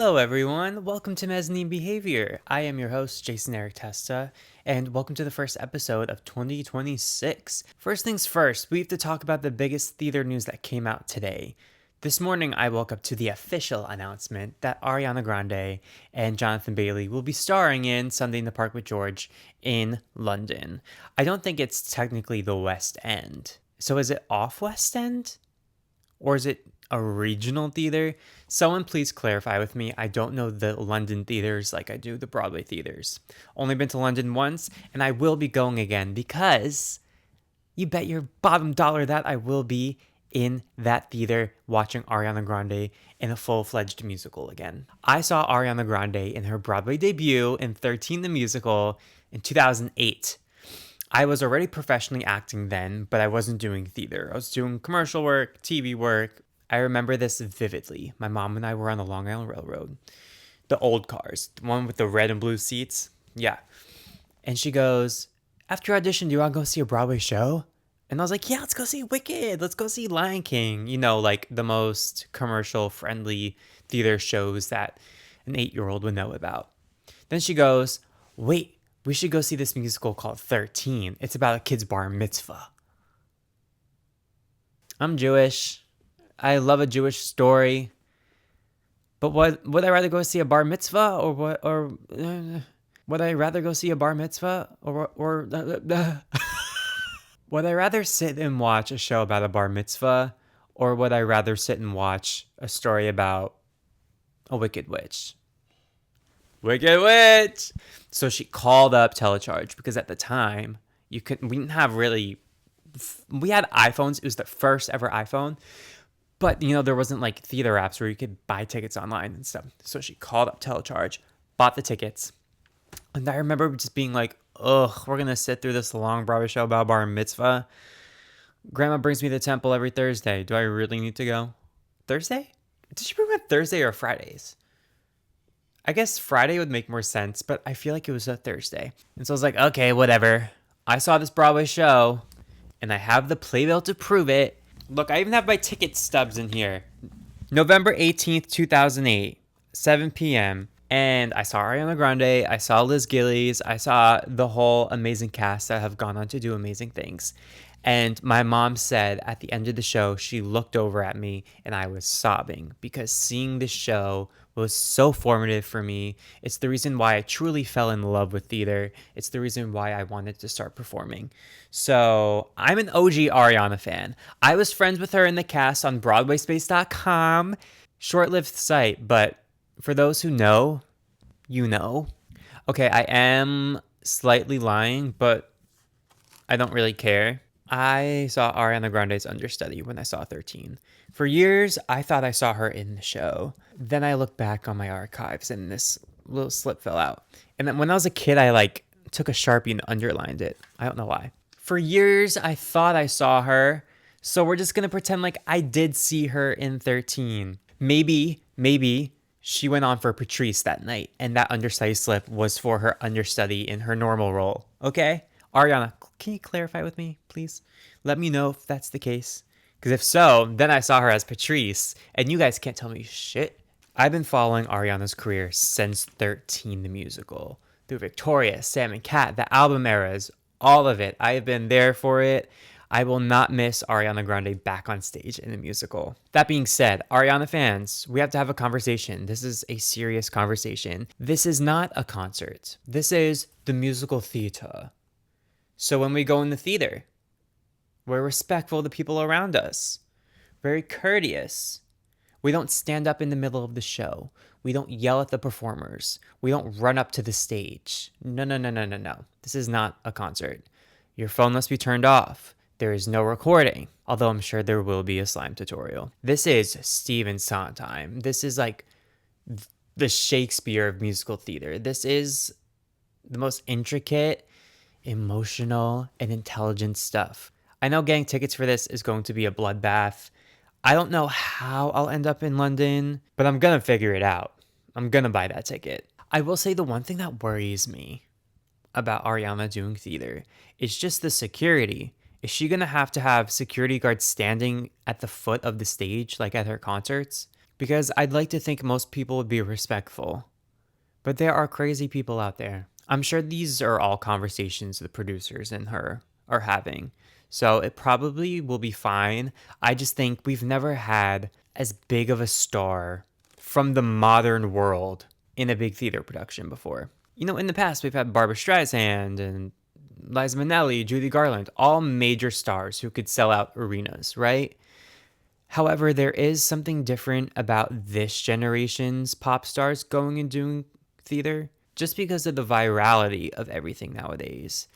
Hello, everyone. Welcome to Mezzanine Behavior. I am your host, Jason Eric Testa, and welcome to the first episode of 2026. First things first, we have to talk about the biggest theater news that came out today. This morning, I woke up to the official announcement that Ariana Grande and Jonathan Bailey will be starring in Sunday in the Park with George in London. I don't think it's technically the West End. So is it off West End? Or is it a regional theater? Someone please clarify with me. I don't know the London theaters like I do the Broadway theaters. Only been to London once, and I will be going again because you bet your bottom dollar that I will be in that theater watching Ariana Grande in a full-fledged musical again. I saw Ariana Grande in her Broadway debut in 13 the Musical in 2008. I was already professionally acting then, but I wasn't doing theater. I was doing commercial work, TV work. I remember this vividly. My mom and I were on the Long Island Railroad. The old cars, the one with the red and blue seats. Yeah. And she goes, after your audition, do you want to go see a Broadway show? And I was like, yeah, let's go see Wicked. Let's go see Lion King. You know, like the most commercial-friendly theater shows that an 8-year-old would know about. Then she goes, wait, we should go see this musical called 13. It's about a kid's bar mitzvah. I'm Jewish. I love a Jewish story. But would I rather go see a bar mitzvah or what? Or would I rather go see a bar mitzvah or would I rather sit and watch a show about a bar mitzvah, or would I rather sit and watch a story about a wicked witch? Wicked witch. So she called up Telecharge because at the time we didn't have really. We had iPhones. It was the first ever iPhone. But, you know, there wasn't like theater apps where you could buy tickets online and stuff. So she called up Telecharge, bought the tickets. And I remember just being like, ugh, we're going to sit through this long Broadway show about bar mitzvah. Grandma brings me to the temple every Thursday. Do I really need to go? Thursday? Did she bring me Thursday or Fridays? I guess Friday would make more sense, but I feel like it was a Thursday. And so I was like, okay, whatever. I saw this Broadway show, and I have the playbill to prove it. Look, I even have my ticket stubs in here. November 18th, 2008, 7 p.m. And I saw Ariana Grande. I saw Liz Gillies. I saw the whole amazing cast that have gone on to do amazing things. And my mom said at the end of the show, she looked over at me and I was sobbing because seeing this show was so formative for me. It's the reason why I truly fell in love with theater. It's the reason why I wanted to start performing. So I'm an OG Ariana fan. I was friends with her in the cast on BroadwaySpace.com. Short-lived site, but for those who know, you know. Okay, I am slightly lying, but I don't really care. I saw Ariana Grande's understudy when I saw 13. For years, I thought I saw her in the show. Then I looked back on my archives and this little slip fell out. And then when I was a kid, I took a Sharpie and underlined it. I don't know why. For years, I thought I saw her. So we're just going to pretend like I did see her in 13. Maybe she went on for Patrice that night and that understudy slip was for her understudy in her normal role. Okay? Ariana, can you clarify with me, please? Let me know if that's the case. Because if so, then I saw her as Patrice, and you guys can't tell me shit. I've been following Ariana's career since 13 the Musical. Through Victoria, Sam and Cat, the album eras, all of it. I have been there for it. I will not miss Ariana Grande back on stage in the musical. That being said, Ariana fans, we have to have a conversation. This is a serious conversation. This is not a concert. This is the musical theater. So when we go in the theater, we're respectful of the people around us, very courteous. We don't stand up in the middle of the show. We don't yell at the performers. We don't run up to the stage. No. This is not a concert. Your phone must be turned off. There is no recording, although I'm sure there will be a slime tutorial. This is Stephen Sondheim. This is like the Shakespeare of musical theater. This is the most intricate, emotional, and intelligent stuff. I know getting tickets for this is going to be a bloodbath. I don't know how I'll end up in London, but I'm going to figure it out. I'm going to buy that ticket. I will say the one thing that worries me about Ariana doing theater is just the security. Is she going to have security guards standing at the foot of the stage like at her concerts? because I'd like to think most people would be respectful. But there are crazy people out there. I'm sure these are all conversations the producers and her are having. So it probably will be fine. I just think we've never had as big of a star from the modern world in a big theater production before. You know, in the past, we've had Barbra Streisand and Liza Minnelli, Judy Garland, all major stars who could sell out arenas, right? However, there is something different about this generation's pop stars going and doing theater just because of the virality of everything nowadays.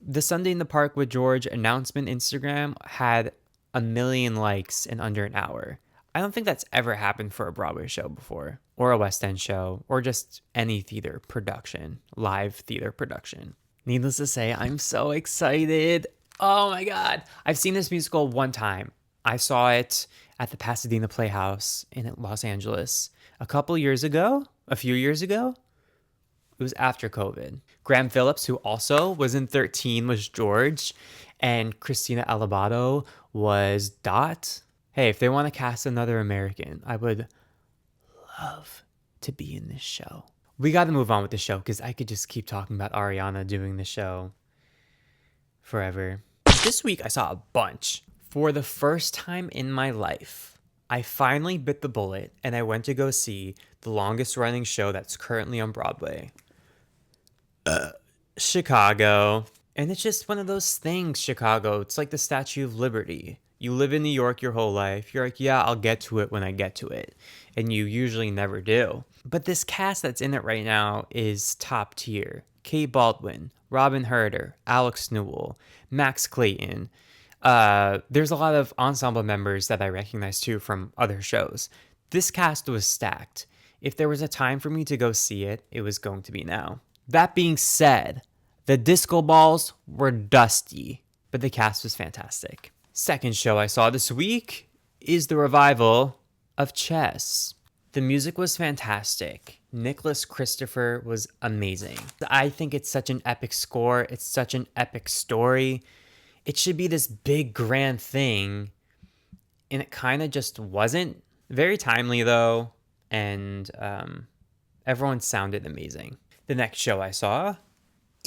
The Sunday in the Park with George announcement Instagram had 1 million likes in under an hour. I don't think that's ever happened for a Broadway show before, or a West End show, or just any theater production, live theater production. Needless to say, I'm so excited. Oh my God. I've seen this musical one time. I saw it at the Pasadena Playhouse in Los Angeles a few years ago. It was after COVID. Graham Phillips, who also was in 13, was George, and Christina Alabado was Dot. Hey, if they want to cast another American, I would love to be in this show. We got to move on with the show because I could just keep talking about Ariana doing the show forever. This week I saw a bunch. For the first time in my life, I finally bit the bullet and I went to go see the longest running show that's currently on Broadway. Chicago. And it's just one of those things, Chicago. It's like the Statue of Liberty. You live in New York your whole life. You're like, yeah, I'll get to it when I get to it. And you usually never do. But this cast that's in it right now is top tier. Kate Baldwin, Robin Herder, Alex Newell, Max Clayton. There's a lot of ensemble members that I recognize too from other shows. This cast was stacked. If there was a time for me to go see it, it was going to be now. That being said, the disco balls were dusty, but the cast was fantastic. Second show I saw this week is the revival of Chess. The music was fantastic. Nicholas Christopher was amazing. I think it's such an epic score. It's such an epic story. It should be this big grand thing, and it kind of just wasn't. Very timely though, and everyone sounded amazing. The next show I saw,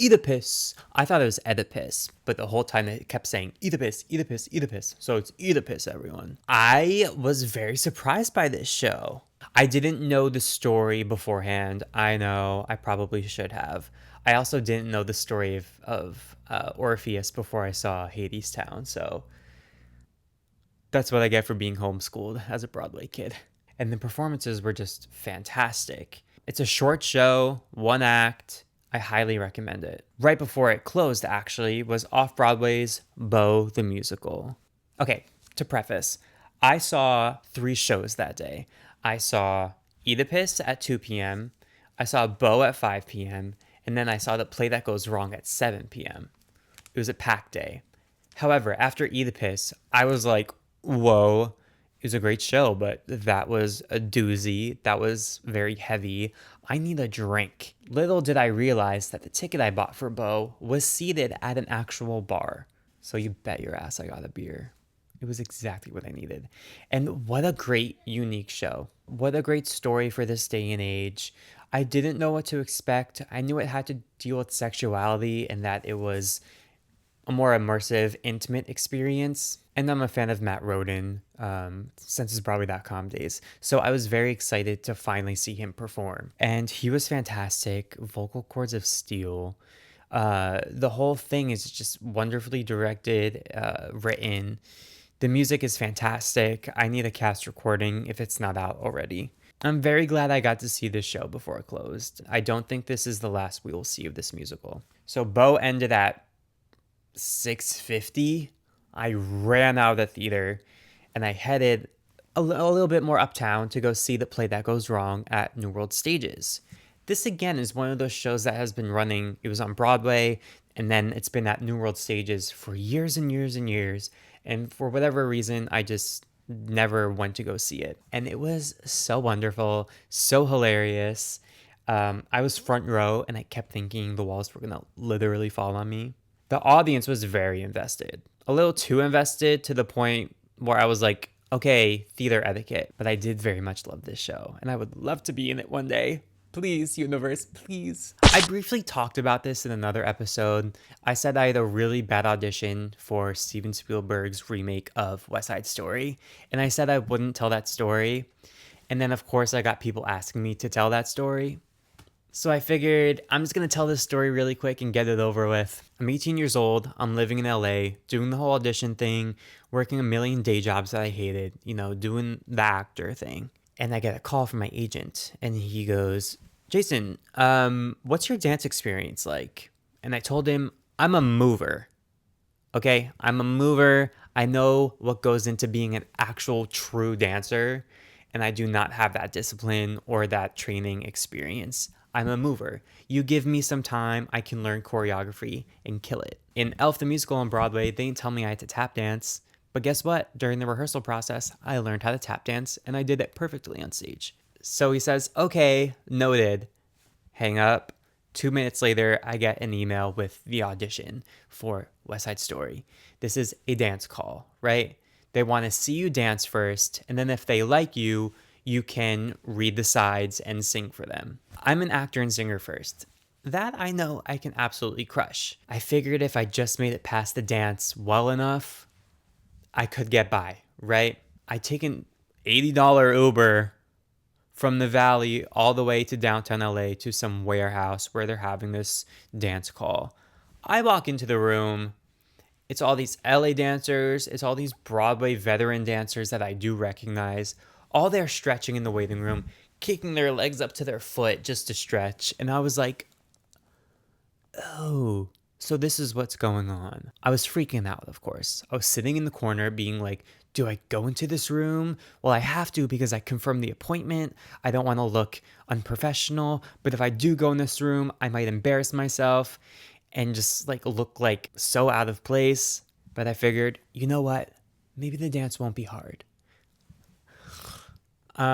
Oedipus. I thought it was Oedipus, but the whole time they kept saying Oedipus, Oedipus, Oedipus. So it's Oedipus, everyone. I was very surprised by this show. I didn't know the story beforehand. I know I probably should have. I also didn't know the story of Orpheus before I saw Hadestown, so that's what I get for being homeschooled as a Broadway kid. And the performances were just fantastic. It's a short show, one act. I highly recommend it. Right before it closed, actually, was Off-Broadway's Beau the Musical. Okay, to preface, I saw 3 shows that day. I saw Oedipus at 2 p.m., I saw Beau at 5 p.m., and then I saw The Play That Goes Wrong at 7 p.m. It was a packed day. However, after Oedipus, I was like, whoa, it was a great show, but that was a doozy. That was very heavy. I need a drink. Little did I realize that the ticket I bought for Beau was seated at an actual bar. So you bet your ass I got a beer. It was exactly what I needed. And what a great, unique show. What a great story for this day and age. I didn't know what to expect. I knew it had to deal with sexuality and that it was a more immersive, intimate experience. And I'm a fan of Matt Rodin since his Broadway.com days. So I was very excited to finally see him perform. And he was fantastic. Vocal cords of steel. The whole thing is just wonderfully directed, written. The music is fantastic. I need a cast recording if it's not out already. I'm very glad I got to see this show before it closed. I don't think this is the last we will see of this musical. So Beau ended at 6:50. I ran out of the theater and I headed a little bit more uptown to go see The Play That Goes Wrong at New World Stages. This again is one of those shows that has been running. It was on Broadway and then it's been at New World Stages for years and years and years. And for whatever reason, I just never went to go see it. And it was so wonderful, so hilarious. I was front row and I kept thinking the walls were going to literally fall on me. The audience was very invested, a little too invested to the point where I was like, Okay, theater etiquette, but I did very much love this show, and I would love to be in it one day. Please, universe, please. I briefly talked about this in another episode. I said I had a really bad audition for Steven Spielberg's remake of West Side Story, and I said I wouldn't tell that story. And then, of course, I got people asking me to tell that story. So I figured I'm just going to tell this story really quick and get it over with. I'm 18 years old. I'm living in LA, doing the whole audition thing, working a million day jobs that I hated, doing the actor thing. And I get a call from my agent, and he goes, Jason, what's your dance experience like? And I told him, I'm a mover. Okay, I'm a mover. I know what goes into being an actual true dancer, and I do not have that discipline or that training experience. I'm a mover. You give me some time, I can learn choreography and kill it. In Elf the Musical on Broadway, they didn't tell me I had to tap dance, but guess what? During the rehearsal process, I learned how to tap dance, and I did it perfectly on stage. So he says, okay, noted. Hang up. 2 minutes later, I get an email with the audition for West Side Story. This is a dance call, right? They want to see you dance first, and then if they like you, you can read the sides and sing for them. I'm an actor and singer first. That I know I can absolutely crush. I figured if I just made it past the dance well enough, I could get by, right? I take an $80 Uber from the valley all the way to downtown LA to some warehouse where they're having this dance call. I walk into the room. It's all these LA dancers. It's all these Broadway veteran dancers that I do recognize. All they're stretching in the waiting room, kicking their legs up to their foot just to stretch. And I was like, oh, so this is what's going on. I was freaking out, of course. I was sitting in the corner being like, do I go into this room? Well, I have to because I confirmed the appointment. I don't want to look unprofessional. But if I do go in this room, I might embarrass myself and just look like so out of place. But I figured, you know what? Maybe the dance won't be hard. The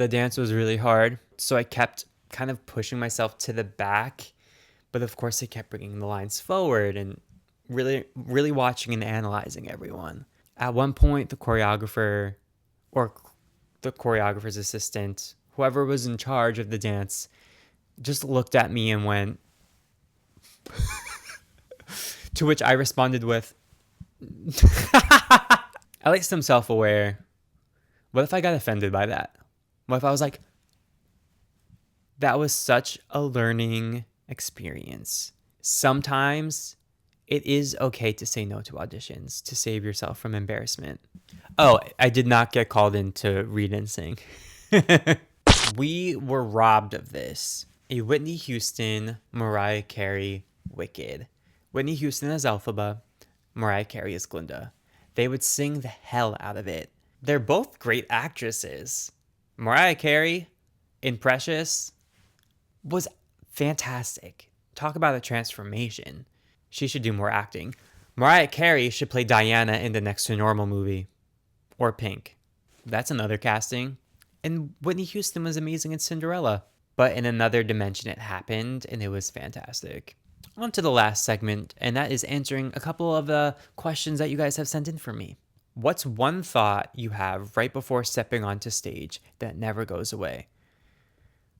dance was really hard. So I kept kind of pushing myself to the back. But of course, they kept bringing the lines forward and really, really watching and analyzing everyone. At one point, the choreographer or the choreographer's assistant, whoever was in charge of the dance, just looked at me and went, to which I responded with, at least I'm self-aware. What if I got offended by that? What if I was like, that was such a learning experience. Sometimes it is okay to say no to auditions to save yourself from embarrassment. Oh, I did not get called in to read and sing. We were robbed of this. A Whitney Houston, Mariah Carey Wicked. Whitney Houston as Elphaba, Mariah Carey as Glinda. They would sing the hell out of it. They're both great actresses. Mariah Carey in Precious was fantastic. Talk about a transformation. She should do more acting. Mariah Carey should play Diana in the Next to Normal movie. Or Pink. That's another casting. And Whitney Houston was amazing in Cinderella. But in another dimension it happened, and it was fantastic. On to the last segment, and that is answering a couple of the questions that you guys have sent in for me. What's one thought you have right before stepping onto stage that never goes away?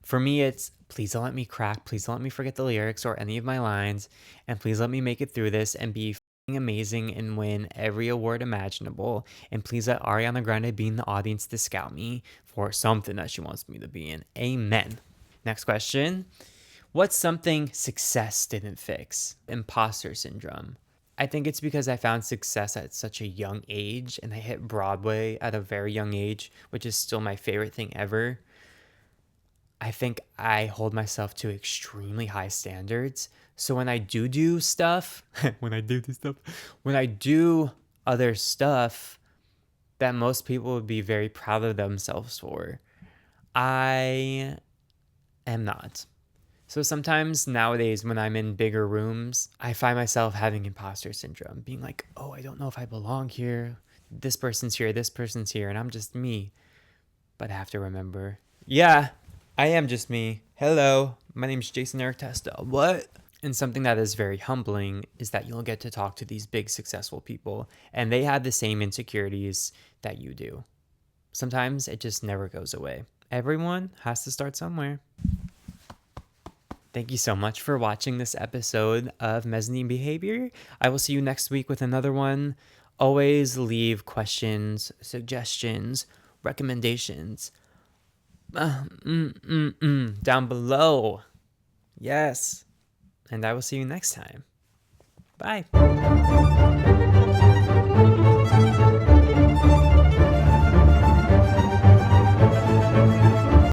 For me, it's, please don't let me crack, please don't let me forget the lyrics or any of my lines, and please let me make it through this and be amazing and win every award imaginable, and please let Ariana Grande be in the audience to scout me for something that she wants me to be in. Amen. Next question. What's something success didn't fix? Imposter syndrome. I think it's because I found success at such a young age, and I hit Broadway at a very young age, which is still my favorite thing ever. I think I hold myself to extremely high standards. So when I do stuff, when I do other stuff that most people would be very proud of themselves for, I am not. So sometimes nowadays when I'm in bigger rooms, I find myself having imposter syndrome, being like, oh, I don't know if I belong here. This person's here, and I'm just me. But I have to remember, yeah, I am just me. Hello, my name's Jason Eric Testa. What? And something that is very humbling is that you'll get to talk to these big, successful people, and they have the same insecurities that you do. Sometimes it just never goes away. Everyone has to start somewhere. Thank you so much for watching this episode of Mezzanine Behavior. I will see you next week with another one. Always leave questions, suggestions, recommendations down below. Yes. And I will see you next time. Bye.